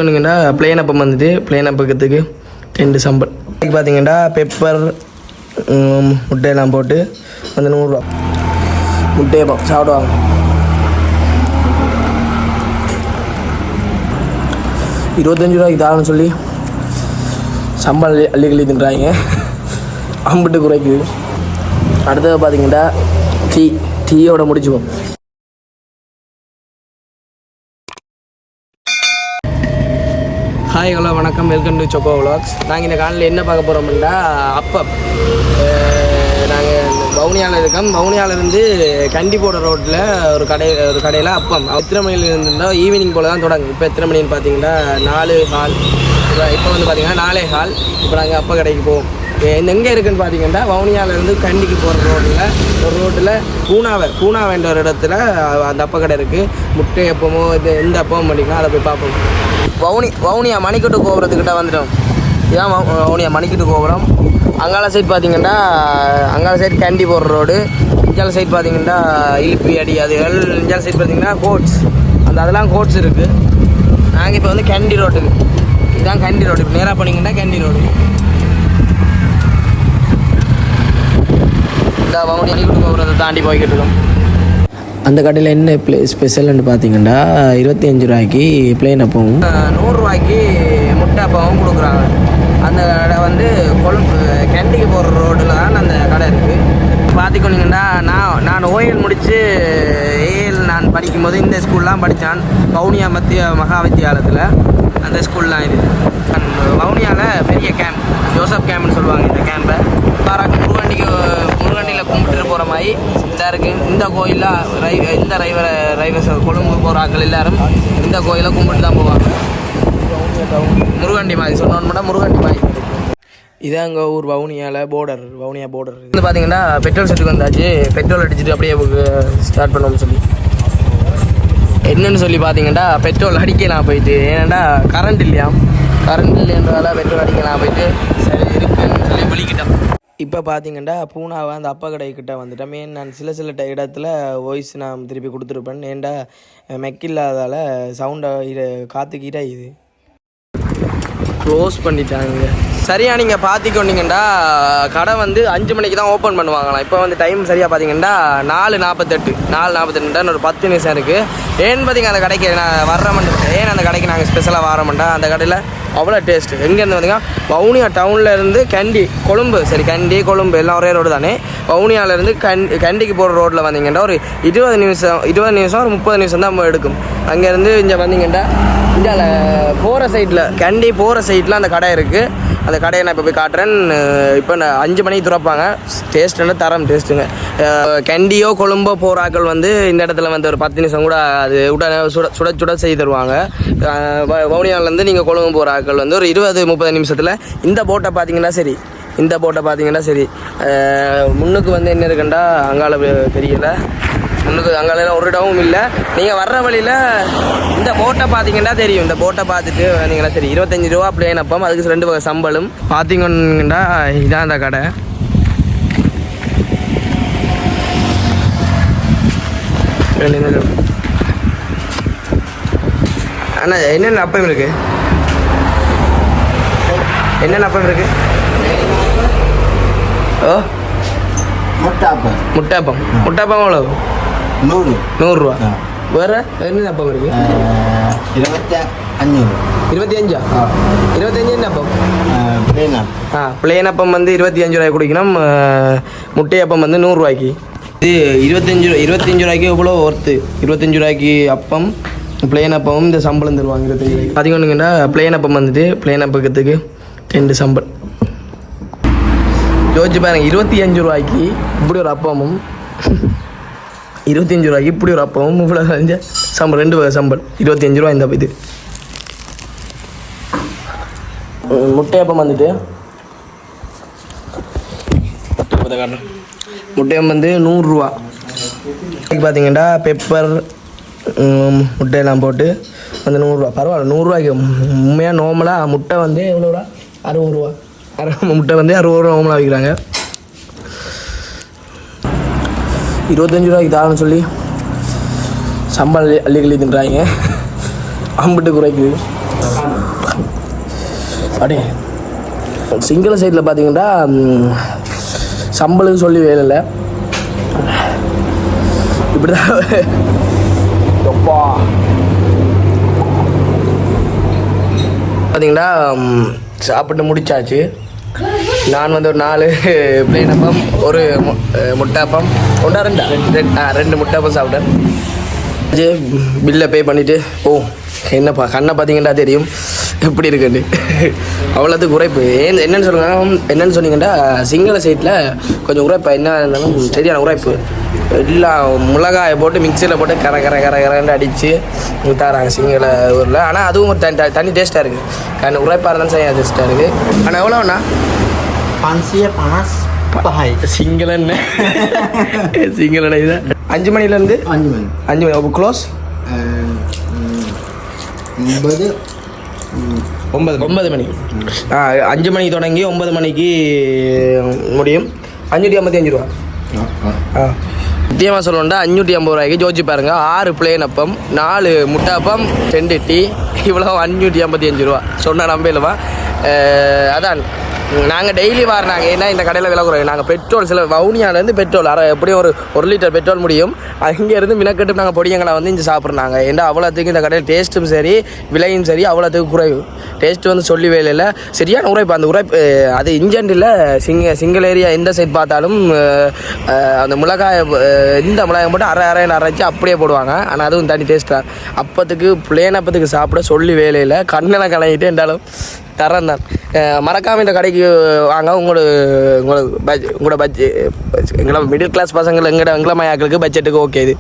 ஒன்றுங்கண்டா plane அப்பம் வந்துட்டு plane அப்பத்துக்கு 2 சம்பல். பார்த்தீங்கன்னா பெப்பர் முட்டையெல்லாம் போட்டு வந்து 100 ரூபா. முட்டையப்பம் சாப்பிடுவாங்க. $25 தான்னு சொல்லி சம்பல் அள்ளி தின்றாங்க. அம்பிட்டு குறைக்குது. அடுத்தது பார்த்தீங்கன்னா டீயோட முடிச்சுப்போம். ஹாய் ஹலோ வணக்கம், வெல்கம் டு சொக்கோ விலாக்ஸ். நாங்கள் இந்த காலையில் என்ன பார்க்க போகிறோம்னா அப்பம். நாங்கள் வவுனியாவில் இருக்கோம். வவுனியாவிலேருந்து கண்டி போடுற ரோட்டில் ஒரு கடையில் அப்பம். எத்தனை மணியில் இருந்திருந்தால் ஈவினிங் போல் தான் தொடங்கும். இப்போ எத்தனை மணின்னு பார்த்தீங்கன்னா 4:15. இப்போ வந்து பார்த்தீங்கன்னா 4:15. இப்போ நாங்கள் அப்பா கடைக்கு போவோம். எங்கே இருக்குதுன்னு பார்த்தீங்கன்னா வவுனியாவிலேருந்து கண்டிக்கு போகிற ரோட்டில் பூனாவென்ற ஒரு இடத்துல அந்த அப்பா கடை இருக்குது. முட்டை அப்பமோ எந்த அப்பமும் பண்ணிக்கலாம். அதை போய் பார்ப்போம். வவுனியா மணிக்கட்டு கோபுரத்துக்கிட்ட வந்துட்டோம். இதுதான் வவுனியா மணிக்கட்டு கோபுரம். அங்கால சைட் பார்த்தீங்கன்னா அங்கால சைட் கண்டி போடுற ரோடு. இஞ்சால சைட் பார்த்தீங்கன்னா இழுப்பி அடி அதுகள். இஞ்சால சைட் பார்த்தீங்கன்னா கோட்ஸ், அதெல்லாம் கோட்ஸ் இருக்குது. நாங்கள் இப்போ வந்து கண்டி ரோட்டுக்கு, இதுதான் கண்டி ரோடு. இப்போ நேராக போனீங்கன்னா கண்டி ரோடு. இந்த வவுனியா மணிக்கட்டு கோபுரத்தை தாண்டி போய்கிட்டு இருக்கோம். அந்த கடையில் என்ன ஸ்பெஷல்னு பார்த்தீங்கன்னா 25 ரூபாய்க்கு பிளேன் அப்பவும் 100 ரூபாய்க்கு முட்டை அப்பவும் கொடுக்குறாங்க. அந்த கடை வந்து கொழும்பு கண்டிக்கு போகிற ரோட்டில் தான் அந்த கடை இருக்குது. பார்த்துக்கொண்டீங்கன்னா நான் ஓஎல் முடித்து நான் படிக்கும்போது இந்த ஸ்கூல்லாம் படித்தான். வவுனியா மத்திய மகா வித்தியாலயத்தில். அந்த ஸ்கூல்லாம் இது வவுனியாவில் பெரிய கேம்ப், ஜோசப் கேம்ப்னு சொல்லுவாங்க. இந்த கேம்பை முருகண்டியில் கும்பிட்டுட்டு போகிற மாதிரி இதாக இருக்குது. இந்த கோயிலில் இந்த ரைவர்ஸ் கொழும்பு போகிற ஆட்கள் எல்லாரும் இந்த கோயிலை கும்பிட்டு தான் போவாங்க. முருகண்டி மாதிரி சொன்னோன்னா முருகண்டி மாதிரி. இதான் எங்கள் ஊர் வவுனியா போர்டர். இது பார்த்தீங்கன்னா பெட்ரோல் செட்டுக்கு வந்தாச்சு. பெட்ரோல் அடிச்சுட்டு அப்படியே ஸ்டார்ட் பண்ணோம்னு சொல்லி என்னன்னு சொல்லி பார்த்தீங்கன்னா பெட்ரோல் அடிக்கலாம் போயிட்டு. ஏன்னாண்டா கரண்ட் இல்லையான்றதால பெட்ரோல் அடிக்கலாம் போயிட்டு சரி இருக்குன்னு சொல்லி விழிக்கிட்டோம். இப்போ பார்த்தீங்கன்னா பூனாவை அந்த அப்பா கடைக்கிட்ட வந்துட்டேன். நான் சில இடத்துல வாய்ஸ் நான் திருப்பி கொடுத்துருப்பேன். ஏன்டா மெக்கில்லாதால் சவுண்டாக காற்றுக்கிட்டா இது க்ளோஸ் பண்ணிட்டாங்க. சரியா நீங்கள் பார்த்திக்கொண்டீங்கன்னா கடை வந்து 5 மணிக்கு தான் ஓப்பன் பண்ணுவாங்களாம். இப்போ வந்து டைம் சரியாக பார்த்தீங்கன்னா 4:48 ஒரு 10 நிமிஷம் இருக்குது. ஏன்னு பார்த்தீங்க அந்த கடைக்கு நான் வர்றேன்ட்டு. ஏன் அந்த கடைக்கு நாங்கள் ஸ்பெஷலாக வரமாட்டோம். அந்த கடையில் அவ்வளோ டேஸ்ட்டு. எங்கேருந்து பார்த்தீங்கன்னா வவுனியா டவுன்லேருந்து கண்டி கொழும்பு எல்லாம் ஒரே ரோடு தானே. வவுனியாவிலேருந்து கண்டிக்கு போகிற ரோட்டில் வந்தீங்கன்னா ஒரு 20 நிமிஷம் ஒரு 30 நிமிஷம் தான் எடுக்கும். அங்கேருந்து இங்கே வந்தீங்கன்னா இந்தியாவில் போகிற சைட்டில் கண்டி போகிற சைட்டில் அந்த கடை இருக்குது. அந்த கடையை நான் இப்போ போய் காட்டுறேன். இப்போ 5 மணிக்கு திறப்பாங்க. டேஸ்ட்டுன்னா தரம் டேஸ்ட்டுங்க. கண்டியோ கொழும்போ போகிறாக்கள் வந்து இந்த இடத்துல வந்து ஒரு 10 நிமிஷம் கூட அது உடனே சுட செய்து தருவாங்க. வவுனியாவிலேருந்து நீங்கள் கொழும்பு போகிற ஆக்கள் வந்து ஒரு 20-30 நிமிஷத்தில் இந்த போட்டை பார்த்தீங்கன்னா சரி. முன்னுக்கு வந்து என்ன இருக்குண்டா அங்கால தெரியல. முன்னுக்கு அங்கால ஒரு இடமும் இல்லை. நீங்கள் வர்ற வழியில் இந்த போட்டை பார்த்தீங்கன்னா தெரியும். இந்த போட்டை பார்த்துட்டு வந்தீங்கன்னா சரி. 25 ரூபா பிளேன் அப்பம், அதுக்கு 2 வகை சம்பளம். பார்த்தீங்கன்னா இதான் அந்த கடை. அண்ணா என்னென்ன அப்பம் இருக்குது? ஓ முட்டாப்பம் எவ்வளோ? 100 ரூபா. வேறு என்ன அப்பம் இருக்குது? 25. 25 என்ன அப்பம்? பிளேன் அப்பம் வந்து 25 ரூபாய்க்கு குடிக்கணும். முட்டை அப்பம் வந்து 100 ரூபாய்க்கு. இது 25 ரூபாய்க்கு எவ்வளோ ஒர்த்து. 25 ரூபாய்க்கு அப்பம் பிளேன் அப்பமும் இந்த சம்பளம் தருவாங்க. 25 ரூபாய்க்கு. பார்த்தீங்கன்னா பிளேன் அப்பம் வந்துட்டு பிளேன் அப்பத்துக்கு 2 சம்பல். யோசிச்சு பாருங்க, 25 ரூபாய்க்கு இப்படி ஒரு அப்பமும் 25 ரூபாய்க்கு இப்படி ஒரு அப்பமும் இவ்வளோ சம்பல். 2 வகை சம்பல். 25 ரூபா இந்த இது. முட்டையப்பம் வந்துட்டு முட்டையம் வந்து 100 ரூபா. பார்த்தீங்கன்னா பெப்பர் முட்டையெல்லாம் போட்டு வந்து 100 ரூபா. பரவாயில்ல, 100 ரூபாய்க்கு உண்மையாக நார்மலாக முட்டை வந்து எவ்வளோடா 60 ரூபா. முட்டை வந்து 60 ரூபா நார்மலாக விற்கிறாங்க. 25 ரூபாய்க்கு தான்னு சொல்லி சம்பளம் அள்ளி தின்றாங்க. அம்பிட்டு குறைக்குது. அடே சிங்கள சைடில் பார்த்தீங்கன்னா சம்பளம் சொல்லி வேலை இல்லை இப்படி தான் எப்பா பார்த்தீங்கன்னா சாப்பிட்டு முடிச்சாச்சு. நான் வந்து ஒரு 4 பிளேன் அப்பம், ஒரு முட்டாப்பம், ஒன்றா ரெண்டு முட்டாப்பம் சாப்பிட்டேன். பில்லை பே பண்ணிவிட்டு என்னப்பா கண்ணை பார்த்தீங்கன்னா தெரியும் எப்படி இருக்குன்னு. அவ்வளோத்துக்கு உரைப்பு என்னென்னு சொல்லுங்க. என்னென்னு சொன்னீங்கன்னா சிங்கள சைட்டில் கொஞ்சம் உரைப்பா என்ன இருந்தாலும் சரியான உரைப்பு. எல்லாம் மிளகாயை போட்டு மிக்சியில் போட்டு கரண்டு அடித்து தராங்க சிங்கள ஊரில். ஆனால் அதுவும் ஒரு தனி டேஸ்ட்டாக இருக்குது. கண்ணு உரைப்பாக இருந்தாலும் சரியாக டேஸ்ட்டாக இருக்குது. ஆனால் எவ்வளோண்ணா? 550 சிங்களன்னு சிங்கள இது 5 மணிலேருந்து 5 மணி க்ளோஸ் 9 மணி. 5 மணிக்கு தொடங்கி 9 மணிக்கு முடியும். 555 ரூபா. முக்கியமாக சொல்லணும்னா 550 ரூபாய்க்கு ஜோதிச்சு பாருங்க. 6 பிளேன் அப்பம், 4 முட்டாப்பம், 2 டீ, இவ்வளோ 555 ரூபா. சொன்னால் நம்பலவா? அதான் நாங்கள் டெய்லி வரணாங்க. ஏன்னா இந்த கடையில் விலை குறையும். நாங்கள் பெட்ரோல் சில வவுனியாலேருந்து பெட்ரோல் எப்படியும் ஒரு லிட்டர் பெட்ரோல் முடியும். அங்கேருந்து மினக்கட்டு நாங்கள் பொடியங்களை வந்து இங்கே சாப்பிட்றாங்க. ஏன்னா அவ்வளோத்துக்கு இந்த கடையில் டேஸ்ட்டும் சரி விலையும் சரி அவ்வளோத்துக்கு குறைவு. டேஸ்ட்டு வந்து சொல்லி வேலையில் சரியான உரைப்பு. அந்த உரைப்பு அது இன்ஜென்டில் சிங்கிள் ஏரியா எந்த சைட் பார்த்தாலும் அந்த மிளகாயை இந்த மிளகாயை போட்டு அரைச்சி அப்படியே போடுவாங்க. ஆனால் அதுவும் தனி டேஸ்ட்டாக அப்பத்துக்கு பிளேன் அப்பத்துக்கு சாப்பிட சொல்லி வேலையில் கண்ணெல்லாம் கலங்கிட்டு என்றாலும் தரம் தான். மறக்காமல் இந்த கடைக்கு வாங்க. உங்களோட பட்ஜெட் எங்களை மிடில் கிளாஸ் பசங்கள் எங்களோட எங்களமாயாக்களுக்கு பட்ஜெட்டுக்கு ஓகே இது.